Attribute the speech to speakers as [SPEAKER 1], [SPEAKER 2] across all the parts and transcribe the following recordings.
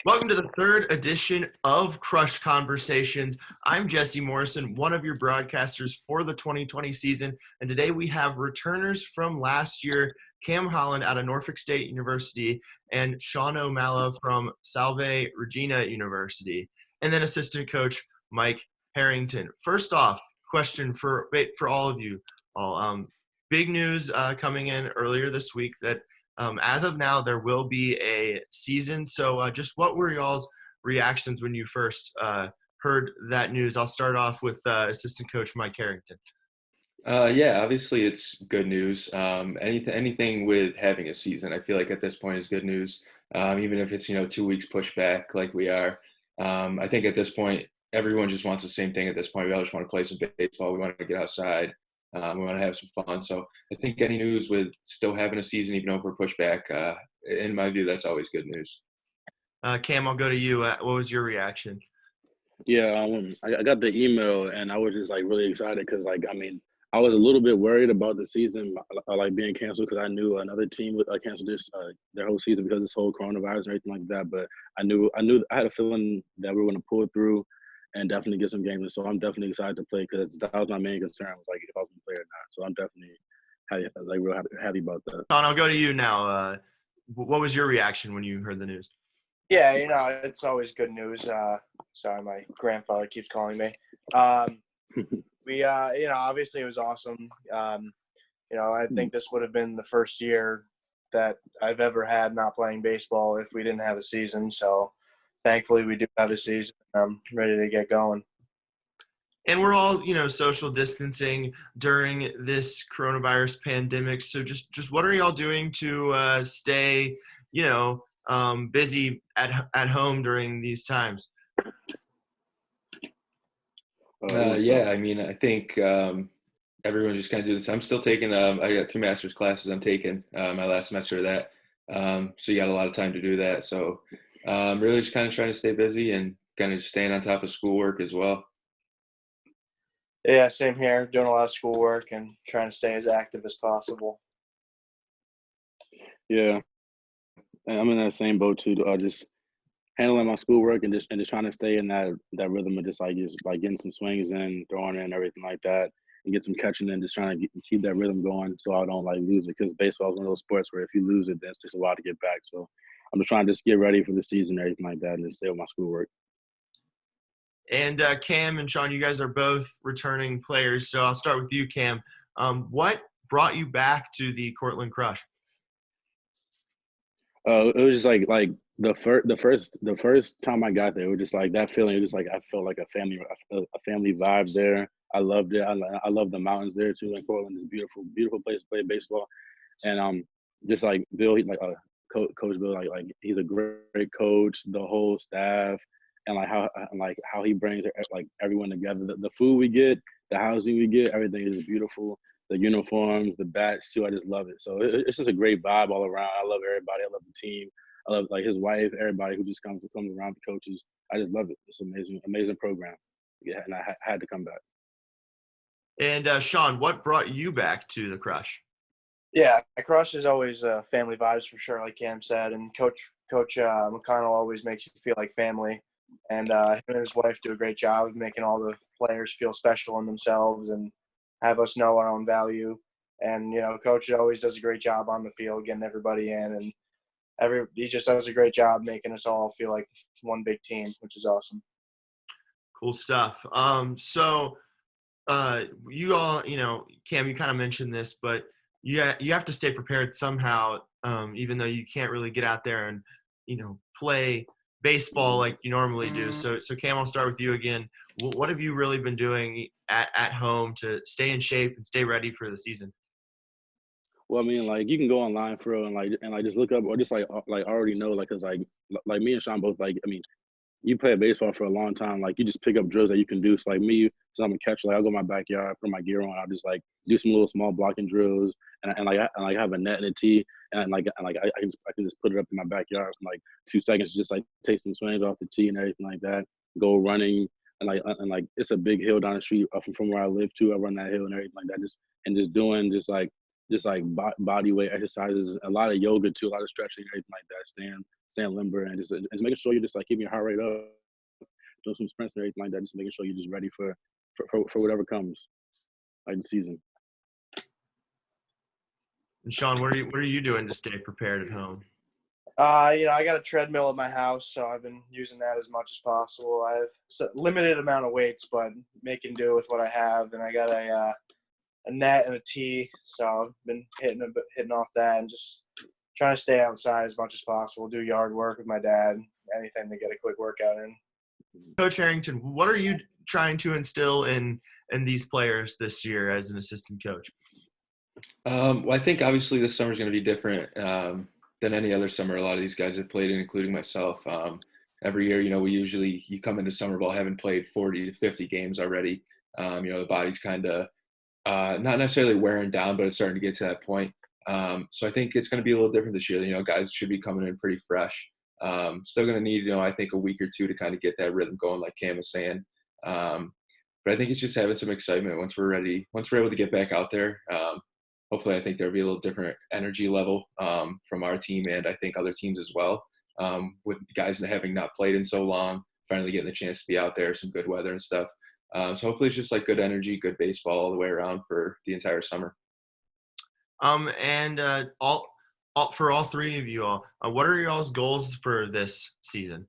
[SPEAKER 1] Welcome to the third edition of Crush Conversations. I'm Jesse Morrison, one of your broadcasters for the 2020 season, and today we have returners from last year, Kam Holland out of Norfolk State University and Sean O'Malley from Salve Regina University, and then assistant coach Mike Harrington. First off, question for all of you all. Big news coming in earlier this week that as of now, there will be a season. So just what were y'all's reactions when you first heard that news? I'll start off with assistant coach Mike Harrington.
[SPEAKER 2] Yeah, obviously it's good news. Anything with having a season, I feel like at this point is good news. Even if it's 2 weeks pushed back like we are. I think at this point everyone just wants the same thing. At this point, we all just want to play some baseball. We want to get outside. We want to have some fun. So I think any news with still having a season, even if we're pushed back, in my view, that's always good news.
[SPEAKER 1] Kam, I'll go to you. What was your reaction?
[SPEAKER 3] Yeah, I got the email and I was just like really excited because I was a little bit worried about the season like being canceled because I knew another team would cancel their whole season because of this whole coronavirus and everything like that. But I had a feeling that we were going to pull through and definitely get some games. So I'm definitely excited to play because that was my main concern was like if I was going to play or not. So I'm definitely real happy about that.
[SPEAKER 1] Sean, I'll go to you now. What was your reaction when you heard the news?
[SPEAKER 4] Yeah, it's always good news. Sorry, my grandfather keeps calling me. Obviously it was awesome. I think this would have been the first year that I've ever had not playing baseball if we didn't have a season. So thankfully we do have a season. I'm ready to get going.
[SPEAKER 1] And we're all, social distancing during this coronavirus pandemic. So just what are y'all doing to stay, busy at home during these times?
[SPEAKER 2] Yeah, I think everyone just kind of do this. I'm still taking. I got 2 master's classes. I'm taking my last semester of that. So you got a lot of time to do that. So really just kind of trying to stay busy and kind of staying on top of schoolwork as well.
[SPEAKER 4] Yeah, same here. Doing a lot of schoolwork and trying to stay as active as possible.
[SPEAKER 3] Yeah, I'm in that same boat too. Just handling my schoolwork and just trying to stay in that rhythm of just getting some swings in, throwing in, everything like that, and get some catching in. Just trying to keep that rhythm going so I don't lose it because baseball is one of those sports where if you lose it, then it's just a lot to get back. So I'm just trying to just get ready for the season and everything like that, and just stay with my schoolwork.
[SPEAKER 1] And Kam and Sean, you guys are both returning players. So I'll start with you, Kam. What brought you back to the Cortland Crush?
[SPEAKER 3] It was just like the first time I got there, it was just like that feeling. It was just like I felt like a family vibe there. I loved it. I love the mountains there too in Portland. It's a beautiful place to play baseball, and just like Bill, Coach Bill, like he's a great coach. The whole staff, and how he brings like everyone together. The food we get, the housing we get, everything is beautiful. The uniforms, the bats too. I just love it. So it's just a great vibe all around. I love everybody. I love the team. I love like his wife, everybody who just comes around the coaches. I just love it. It's an amazing program. Yeah, and I had to come back.
[SPEAKER 1] And Sean, what brought you back to the Crush?
[SPEAKER 4] Yeah, Crush is always family vibes for sure, like Kam said. And Coach McConnell always makes you feel like family. And him and his wife do a great job of making all the players feel special in themselves and have us know our own value. And, Coach always does a great job on the field, getting everybody in. And he just does a great job making us all feel like one big team, which is awesome.
[SPEAKER 1] Cool stuff. So you all, Kam, you kind of mentioned this, but you have to stay prepared somehow, even though you can't really get out there and, play baseball like you normally do. So Kam, I'll start with you again. What have you really been doing at home to stay in shape and stay ready for the season?
[SPEAKER 3] Well, you can go online for real and just look up or just already know, cause me and Sean both you play baseball for a long time, you just pick up drills that you can do. So me, so I'm a catcher, I'll go in my backyard, put my gear on, I'll just do some little small blocking drills and I have a net and a tee and I can just put it up in my backyard in 2 seconds, just take some swings off the tee and everything like that, go running and it's a big hill down the street from where I live too. I run that hill and everything like that, just doing just like body weight exercises, a lot of yoga too, a lot of stretching, everything like that, staying limber, and just making sure you're just like keeping your heart rate up, doing some sprints and everything like that, just making sure you're just ready for whatever comes, like the season.
[SPEAKER 1] And Sean, what are you doing to stay prepared at home?
[SPEAKER 4] I got a treadmill at my house, so I've been using that as much as possible. I have a limited amount of weights, but making do with what I have. And I got a net and a tee, so I've been hitting off that and just trying to stay outside as much as possible. Do yard work with my dad, anything to get a quick workout in.
[SPEAKER 1] Coach Harrington, what are you trying to instill in these players this year as an assistant coach?
[SPEAKER 2] Well, I think obviously this summer is going to be different than any other summer a lot of these guys have played in, including myself. Every year, you come into summer ball having played 40 to 50 games already. The body's kind of not necessarily wearing down, but it's starting to get to that point. So I think it's going to be a little different this year. Guys should be coming in pretty fresh. Still going to need, I think a week or two to kind of get that rhythm going, like Kam was saying. But I think it's just having some excitement once we're able to get back out there. Hopefully, I think there'll be a little different energy level from our team and I think other teams as well. With guys having not played in so long, finally getting the chance to be out there, some good weather and stuff. So hopefully it's just like good energy, good baseball all the way around for the entire summer.
[SPEAKER 1] And for all three of you all, what are y'all's goals for this season?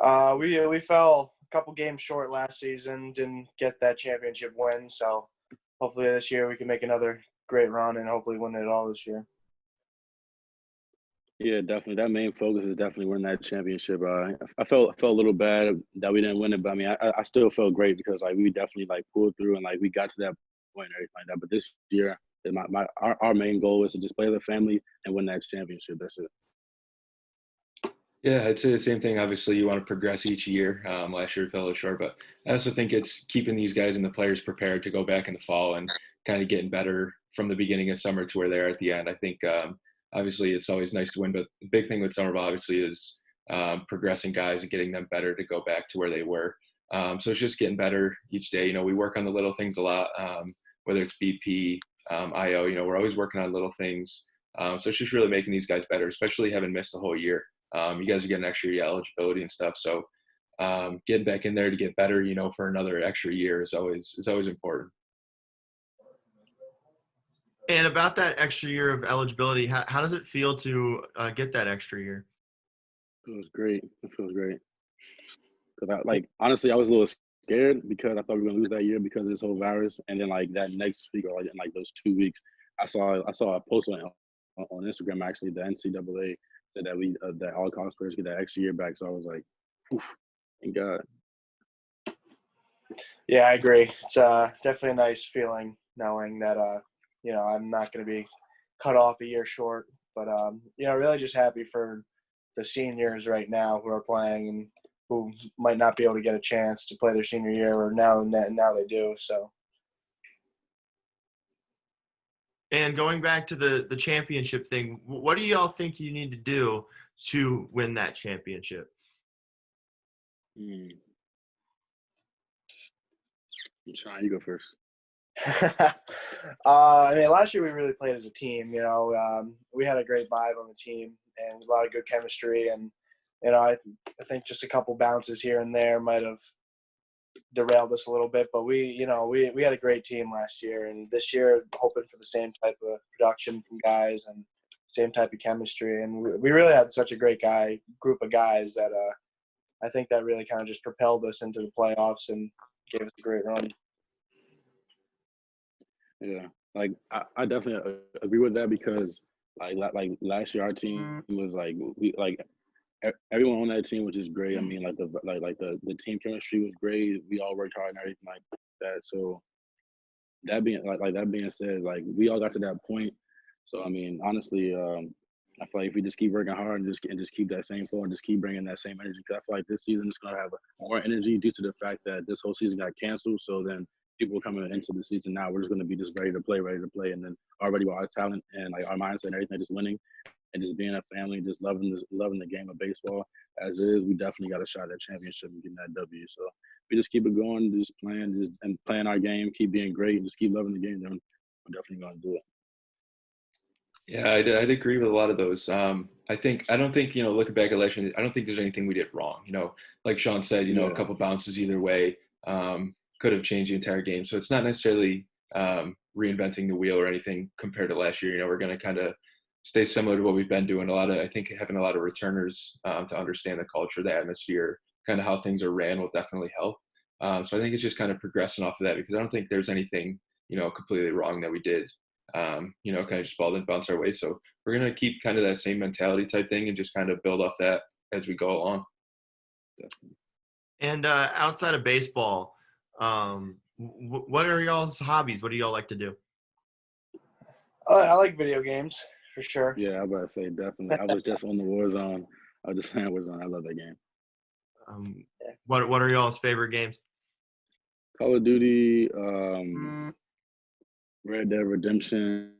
[SPEAKER 4] We fell a couple games short last season, didn't get that championship win, so hopefully this year we can make another great run and hopefully win it all this year.
[SPEAKER 3] Yeah, definitely. That main focus is definitely winning that championship. I felt a little bad that we didn't win it, but I mean, I still felt great because like we definitely like pulled through and like we got to that point and everything like that. But this year, our main goal is to just play with the family and win that championship. That's it.
[SPEAKER 2] Yeah, I'd say the same thing. Obviously, you want to progress each year. Last year fell short, but I also think it's keeping these guys and the players prepared to go back in the fall and kind of getting better from the beginning of summer to where they're at the end. I think obviously it's always nice to win, but the big thing with summer ball obviously is progressing guys and getting them better to go back to where they were. So it's just getting better each day. We work on the little things a lot, whether it's BP, IO. We're always working on little things. So it's just really making these guys better, especially having missed the whole year. You guys are getting extra year eligibility and stuff. So getting back in there to get better, for another extra year is always important.
[SPEAKER 1] And about that extra year of eligibility, how does it feel to get that extra year?
[SPEAKER 3] It feels great. Because honestly, I was a little scared because I thought we were gonna lose that year because of this whole virus. And then like that next week or like in like those 2 weeks, I saw a post on Instagram actually. The NCAA said that that all college players get that extra year back. So I was like, oof, thank God.
[SPEAKER 4] Yeah, I agree. It's definitely a nice feeling knowing that I'm not going to be cut off a year short. But really just happy for the seniors right now who are playing and who might not be able to get a chance to play their senior year, or now they do. So.
[SPEAKER 1] And going back to the championship thing, what do y'all think you need to do to win that championship?
[SPEAKER 3] Sean, you go first.
[SPEAKER 4] I mean, last year we really played as a team. We had a great vibe on the team and a lot of good chemistry. And I think just a couple bounces here and there might have derailed us a little bit. But we had a great team last year, and this year hoping for the same type of production from guys and same type of chemistry. And we really had such a great group of guys that I think that really kind of just propelled us into the playoffs and gave us a great run.
[SPEAKER 3] Yeah, like I definitely agree with that because like last year our team was everyone on that team was just great. I mean, the team chemistry was great. We all worked hard and everything like that. So that being said, like we all got to that point. So I mean, honestly, I feel like if we just keep working hard and just keep that same flow and just keep bringing that same energy, because I feel like this season is gonna have more energy due to the fact that this whole season got canceled. So then people coming into the season now, we're just gonna be just ready to play, and then already with our talent and like our mindset and everything, just winning and just being a family, just loving the game of baseball as it is. We definitely got a shot at that championship and getting that W. So we just keep it going, just playing our game, keep being great, and just keep loving the game. Then we're definitely going to do it.
[SPEAKER 2] Yeah, I'd agree with a lot of those. I don't think, looking back at last year, I don't think there's anything we did wrong. Like Sean said, a
[SPEAKER 3] Yeah.
[SPEAKER 2] couple bounces either way could have changed the entire game. So it's not necessarily reinventing the wheel or anything compared to last year. We're going to kind of stay similar to what we've been doing. I think having a lot of returners to understand the culture, the atmosphere, kind of how things are ran will definitely help. So I think it's just kind of progressing off of that, because I don't think there's anything, completely wrong that we did. Kind of just ball didn't bounce our way. So we're going to keep kind of that same mentality type thing and just kind of build off that as we go along. Definitely.
[SPEAKER 1] And outside of baseball, what are y'all's hobbies? What do y'all like to do?
[SPEAKER 4] I like video games for sure.
[SPEAKER 3] Yeah, I was about to say definitely. I was just on the Warzone. I was just playing Warzone. I love that game.
[SPEAKER 1] What are y'all's favorite games?
[SPEAKER 3] Call of Duty, Red Dead Redemption,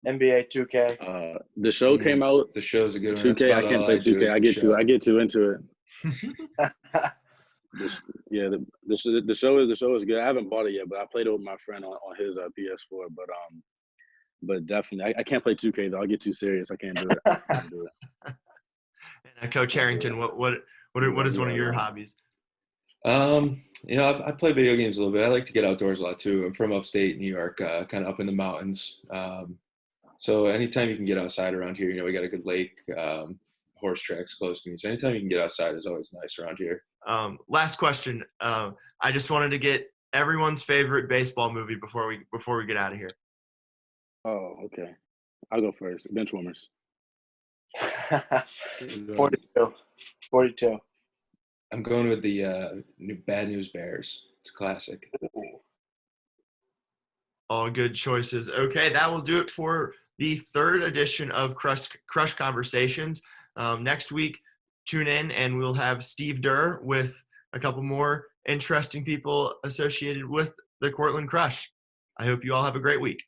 [SPEAKER 4] NBA 2K.
[SPEAKER 3] The show came out.
[SPEAKER 2] The show's a good one.
[SPEAKER 3] 2K, I can't play 2K. I get too into it. The show is good. I haven't bought it yet, but I played it with my friend on his PS4. But definitely, I can't play 2K though. I'll get too serious. I can't do it.
[SPEAKER 1] And Coach Harrington, what is one of your hobbies?
[SPEAKER 2] I play video games a little bit. I like to get outdoors a lot too. I'm from upstate New York, kind of up in the mountains. So anytime you can get outside around here, we got a good lake, horse tracks close to me. So anytime you can get outside is always nice around here.
[SPEAKER 1] Last question. I just wanted to get everyone's favorite baseball movie before we get out of here.
[SPEAKER 3] Oh, okay. I'll go first. Benchwarmers.
[SPEAKER 4] 42.
[SPEAKER 2] I'm going with the new Bad News Bears. It's a classic.
[SPEAKER 1] All good choices. Okay, that will do it for the third edition of Crush Conversations. Next week, tune in and we'll have Steve Durr with a couple more interesting people associated with the Cortland Crush. I hope you all have a great week.